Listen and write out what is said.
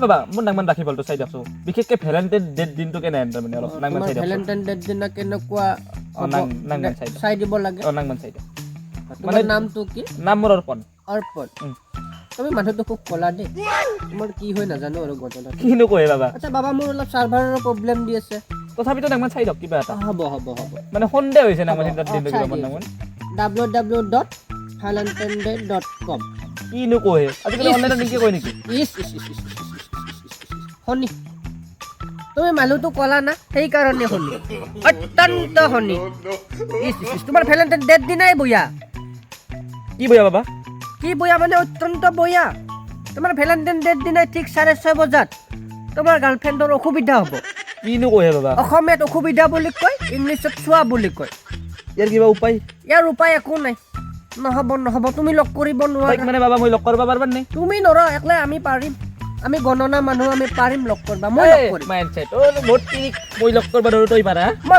বাবা মোৰ নাংমান ৰাখি বলটো চাই দিয়কচোন বিশেষকৈ ভেলেণ্টাইন ডেট দিনটো কেনে তাৰমানে অলপ নাংমান চাই দিয়ক ভেলেণ্টাইন ডেট দিনা কেনেকুৱা নাংমান চাই দিয়ক চাই দিব লাগে নাংমান চাই দিয়ক মানে নামটো কি নাম মোৰ অৰ্পণ অৰ্পণ তুমি মানুহটো খুব ক'লা দেই তোমাৰ কি হয় নাজানো আৰু ঘটনা কিনো কয় বাবা আচ্ছা বাবা মোৰ অলপ চাৰ্ভাৰৰ প্ৰব্লেম দি আছে তথাপিতো নাংমান চাই দিয়ক কিবা এটা হ'ব মানে সন্দেহ হৈছে নাংমান চিন্তাত দিনটো কিবা মোৰ নাংমান www.valentinday.com কিনো কয় আজিকালি অনলাইনত নেকি কয় নেকি শনি তুমি মানুহটো ক'লা না সেইকাৰণে শনি অত্যন্ত শনি তোমাৰ ভেলেণ্টাইন ডেট দিনাই বয়া কি বয়া বাবা কি বয়া মানে অত্যন্ত বয়া তোমাৰ ভেলেণ্টাইন ডেট দিনাই ঠিক 6:30 বজাত তোমাৰ গাৰ্লফ্ৰেণ্ডৰ অসুবিধা হ'ব কিনো কয় বাবা অসমীয়াত অসুবিধা বুলি কয় ইংলিছত চোৱা বুলি কয় ইয়াৰ কিবা উপায় ইয়াৰ উপায় একো নাই নহ'ব তুমি লগ কৰিব নোৱাৰা মানে বাবা মই লগ কৰিব পাৰিবা নে তুমি নৰা একলাই আমি পাৰিম আমি গণনা মানুহ আমি পাৰিম লগ কৰিবা মই লগ কৰিম মাইণ্ডছেট মই লগ কৰিব ধৰো তই পাৰা মই